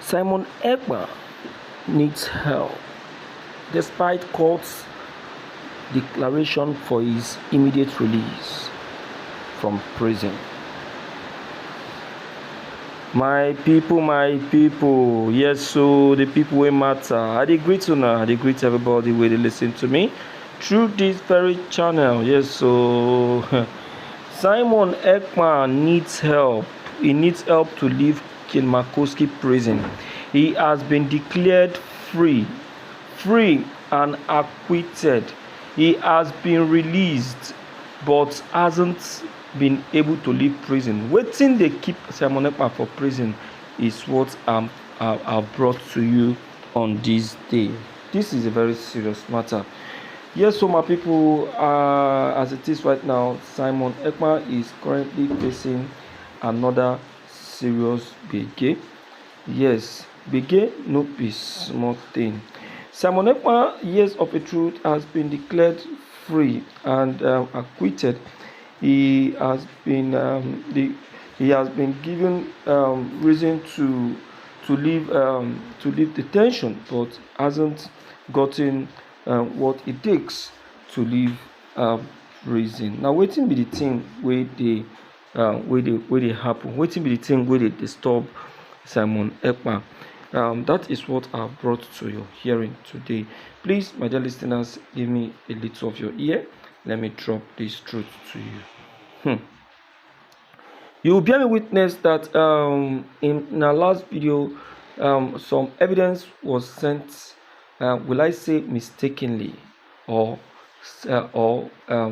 Simon Ekpa needs help despite court's declaration for his immediate release from prison. My people, yes, so the people wey matter. I dey greet una, I dey greet everybody wey dey listen to me through this very channel. Yes, so Simon Ekpa needs help. He needs help to leave Kilmakowski prison. He has been declared free and acquitted. He has been released but hasn't been able to leave prison. Wetin dey keep Simon Ekpa for prison is what I've brought to you on this day. This is a very serious matter. Yes, so my people, as it is right now, Simon Ekpa is currently facing another serious gbege. Yes, gbege no be small thing. Simon Ekpa, years of a truth, has been declared free and acquitted. He has been given reason to leave detention, but hasn't gotten what it takes to leave prison. Now, wetin be the thing wey dey happen? Wetin be the thing wey dey disturb Simon Ekpa? That is what I've brought to your hearing today. Please, my dear listeners, give me a little of your ear. Let me drop this truth to you. You will bear me witness that in our last video, some evidence was sent, will I say mistakenly or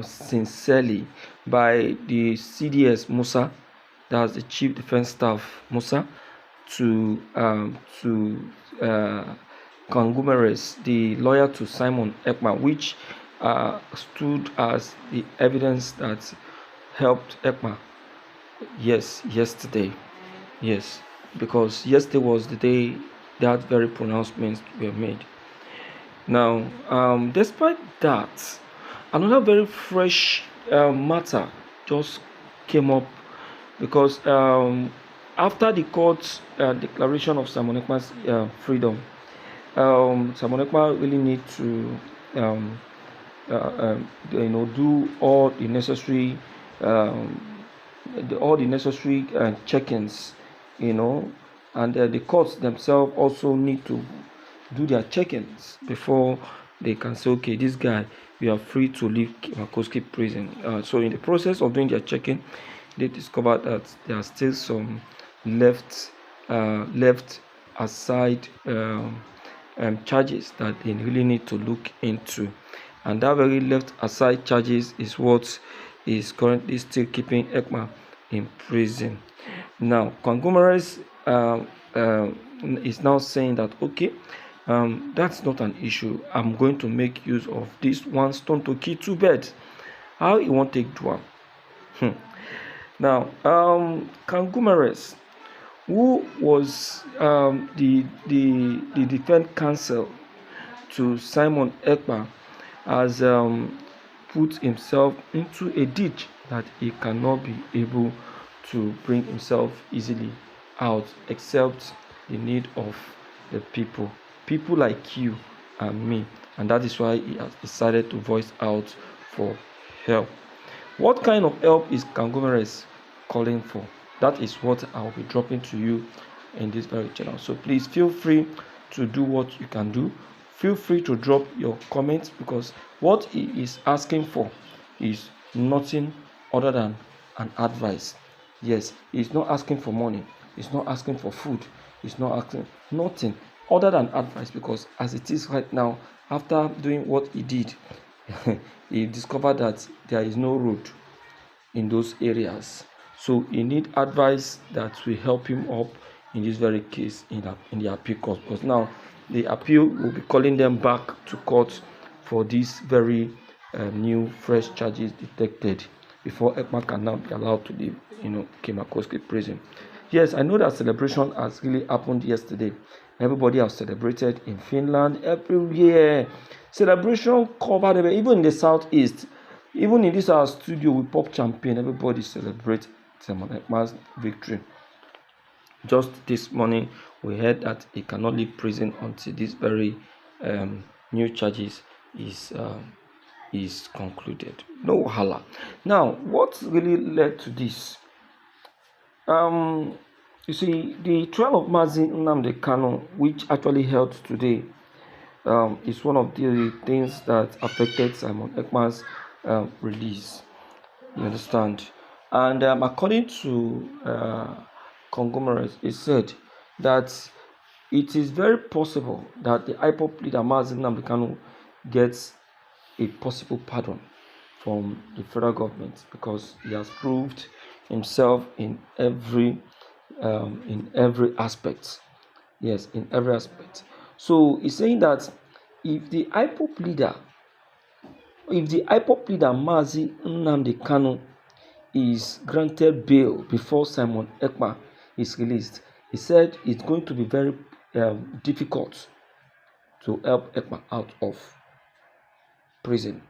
sincerely, by the CDS Musa, that's the Chief Defense Staff Musa, to Kangumeres, the lawyer to Simon Ekpa, which stood as the evidence that helped Ekpa. Yes, yesterday. Yes, because yesterday was the day that very pronouncements were made. Now, despite that, another very fresh matter just came up, because after the court's declaration of Simon Ekpa's freedom, Simon Ekpa really need to do all the necessary check-ins, and the courts themselves also need to do their check-ins before they can say, okay, this guy, we are free to leave Kilmakowski prison. So in the process of doing their check-in, they discovered that there are still some left aside charges that they really need to look into, and that very left aside charges is what is currently still keeping Ekpa in prison. Now, Kangumeres is now saying that, okay, that's not an issue. I'm going to make use of this one stone to kill two birds. How you want to take one? Now, Kangumeres, who was the defense counsel to Simon Ekpa, has put himself into a ditch that he cannot be able to bring himself easily out, except the need of the people like you and me, and that is why he has decided to voice out for help. What kind of help is Kangumeres calling for? That is what I will be dropping to you in this very channel. So please feel free to do what you can do. Feel free to drop your comments, because what he is asking for is nothing other than an advice. Yes, he's not asking for money. He's not asking for food. He's not asking nothing other than advice, because as it is right now, after doing what he did, he discovered that there is no road in those areas. So he need advice that will help him up in this very case in the appeal court, because now the appeal will be calling them back to court for these very new fresh charges detected before Ekpa can now be allowed to leave Kilmakowski prison. Yes, I know that celebration has really happened yesterday. Everybody has celebrated in Finland, everywhere. Celebration covered everywhere, even in the southeast. Even in this our studio, we pop champagne. Everybody celebrate Simon Ekpa's victory. Just this morning, we heard that he cannot leave prison until this very new charges is concluded. No wahala. Now, what really led to this? You see, the trial of Mazi Nnamdi Kanu, which actually held today, is one of the things that affected Simon Ekpa's release. You understand? And according to conglomerates, it said that it is very possible that the IPOB leader Mazi Nnamdi Kanu gets a possible pardon from the federal government because he has proved himself in every aspect. Yes, in every aspect. So he's saying that if the IPOB leader Mazi Nnamdi Kanu is granted bail before Simon Ekpa is released, he said it's going to be very difficult to help Ekpa out of prison,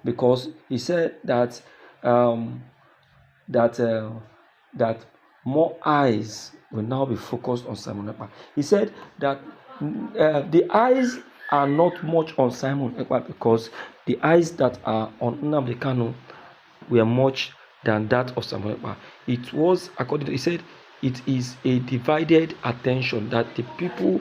because he said that that more eyes will now be focused on Simon Ekpa. He said that the eyes are not much on Simon Ekpa because the eyes that are on Nnamdi Kanu were much than that of Simon Ekpa. It was, according to, he said, it is a divided attention that the people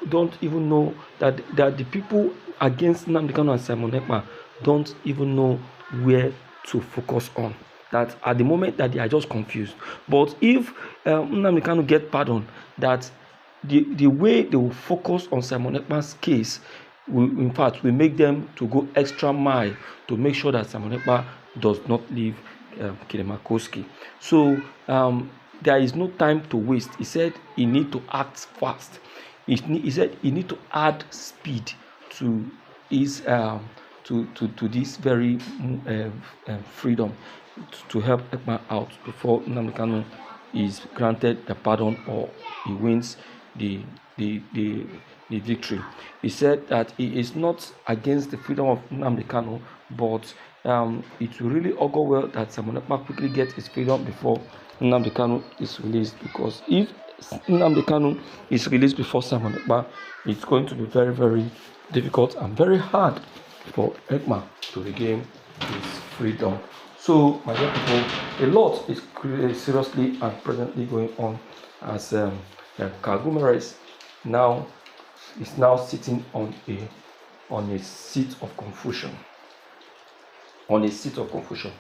don't even know that the people against Nnamdi Kanu and Simon Ekpa don't even know where to focus on. That at the moment that they are just confused. But if Nnamdi Kanu get pardon, that the way they will focus on Simon Ekpa's case will, in fact, will make them to go extra mile to make sure that Simon Ekpa does not leave Kilemakoski. So there is no time to waste. He said he need to act fast. He said he need to add speed to his to this very freedom to help Ekpa out before Nnamdi Kanu is granted the pardon or he wins the victory. He said that he is not against the freedom of Nnamdi Kanu, but it will really augur well that Simon Ekpa quickly gets his freedom before Nnamdi Kanu is released, because if Nnamdi Kanu is released before Simon Ekpa, it's going to be very, very difficult and very hard for Ekpa to regain his freedom. So, my dear people, a lot is seriously and presently going on as Kagumere now is now sitting on a seat of confusion. On a seat of confusion.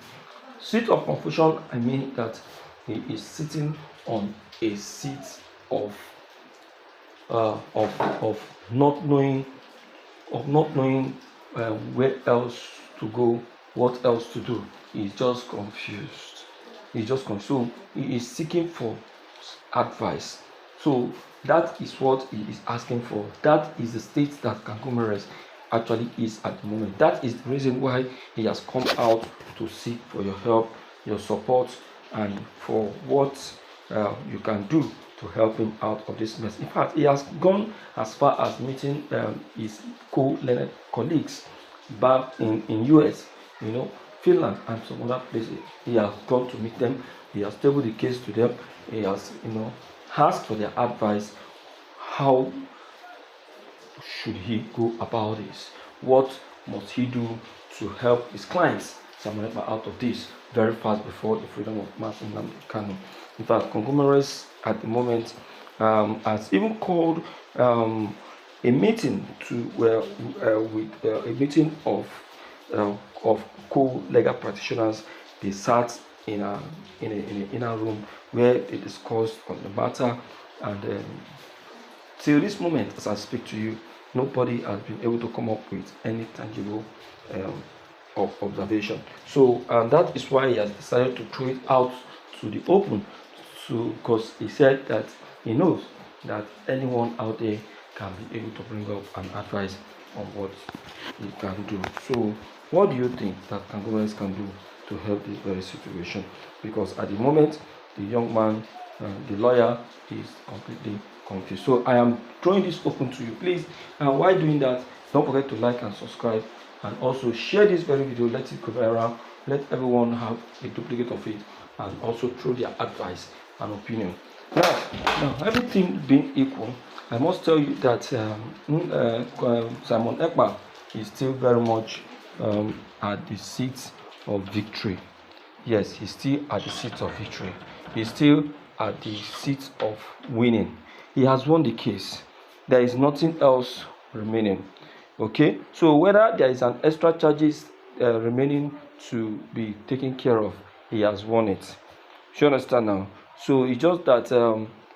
Seat of confusion, I mean that he is sitting on a seat of not knowing where else to go, what else to do. He's just confused. So he is seeking for advice. So that is what he is asking for. That is the state that Kagumere actually is at the moment. That is the reason why he has come out to seek for your help, your support, and for what you can do to help him out of this mess. In fact, he has gone as far as meeting his co-learned colleagues back in US, Finland and some other places. He has gone to meet them. He has tabled the case to them. He has, asked for their advice. How should he go about this? What must he do to help his clients, Simon Ekpa, out of this very fast before the freedom of Mazi Nnamdi Kanu? In fact, Kagumere at the moment has even called a meeting with a meeting of co-legal practitioners. They sat in an inner room where they discussed on the matter, and till this moment, as I speak to you, nobody has been able to come up with any tangible observation. So that is why he has decided to throw it out to the open, because he said that he knows that anyone out there can be able to bring up an advice on what he can do. So what do you think that Congolans can do to help this very situation? Because at the moment, the young man, the lawyer, is completely confused. So I am throwing this open to you. Please, while doing that, don't forget to like and subscribe, and also share this very video. Let it go around. Let everyone have a duplicate of it, and also throw their advice an opinion. Now, everything being equal, I must tell you that Simon Ekpa is still very much at the seat of victory. Yes, he's still at the seat of victory. He's still at the seat of winning. He has won the case. There is nothing else remaining. Okay, so whether there is an extra charges remaining to be taken care of, he has won it. You understand now? So it's just that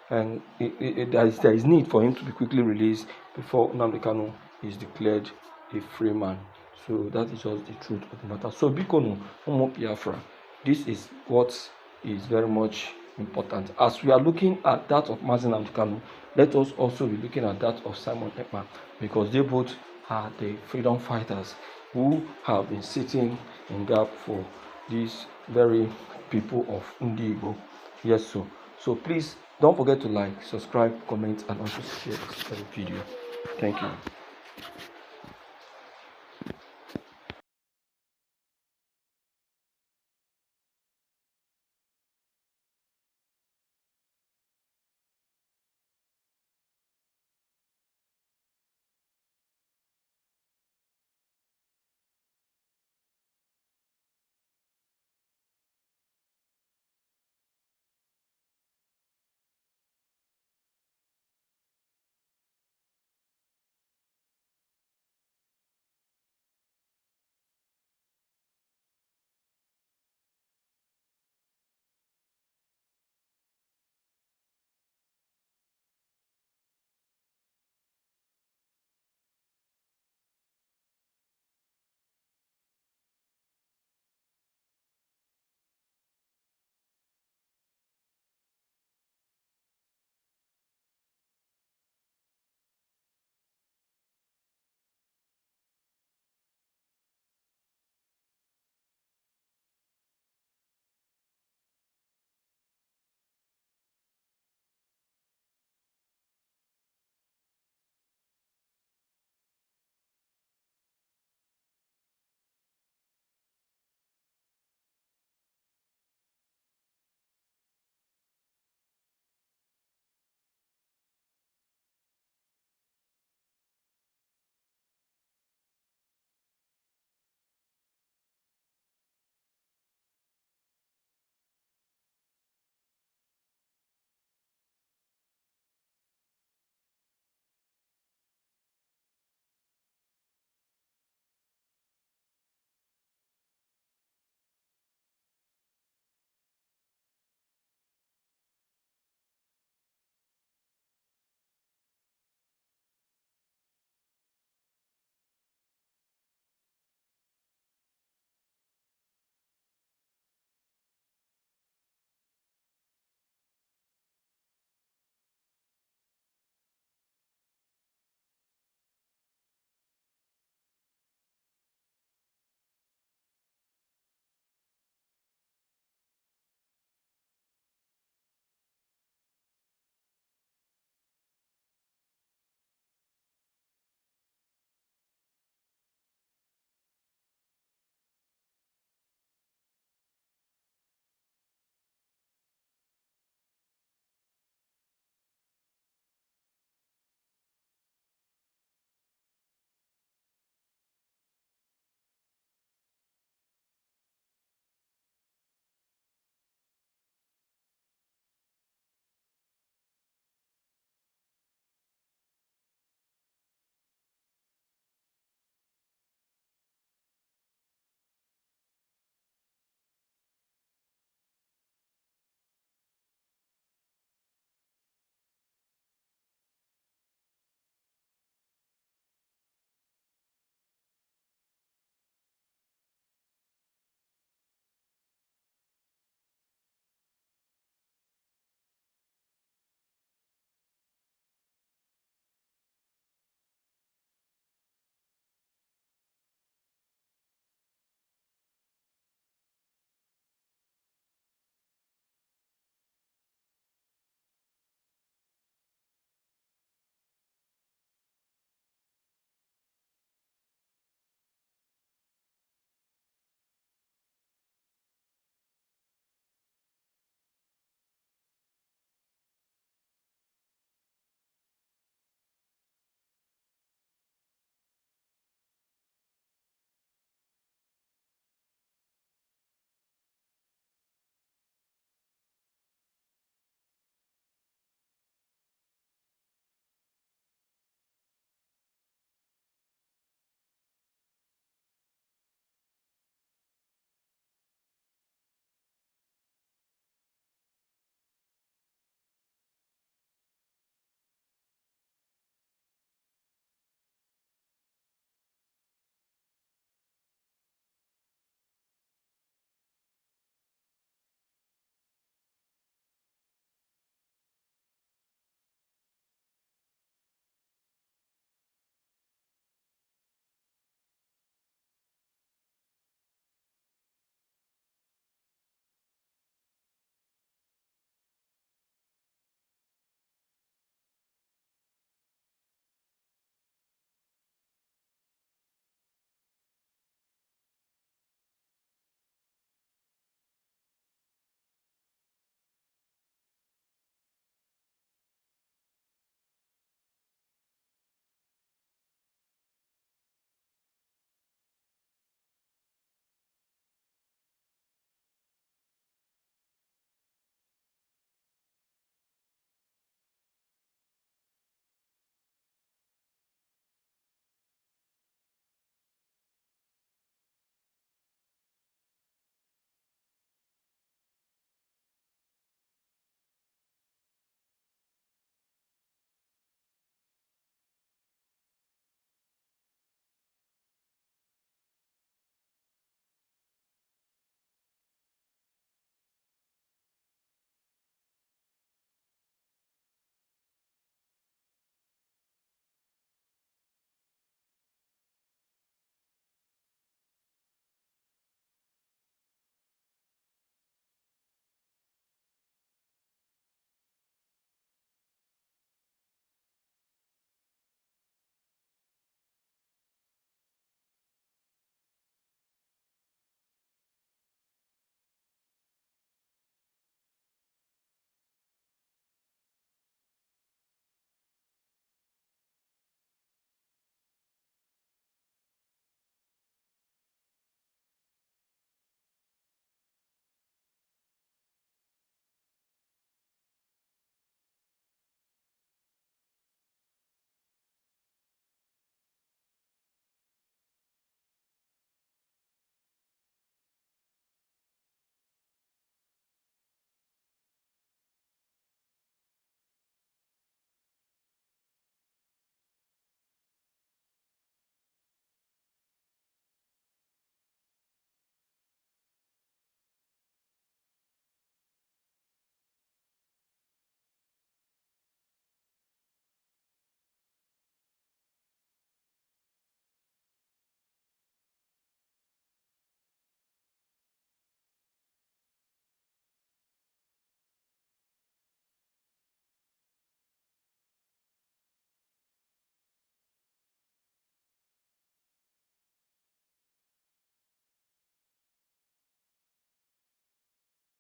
and there is need for him to be quickly released before Nnamdi Kanu is declared a free man. So that is just the truth of the matter. So Bikono, Omo Biafra, this is what is very much important. As we are looking at that of Nnamdi Kanu, let us also be looking at that of Simon Ekpa, because they both are the freedom fighters who have been sitting in gap for these very people of Ndi. Yes, so please don't forget to like, subscribe, comment, and also share this video. Thank you.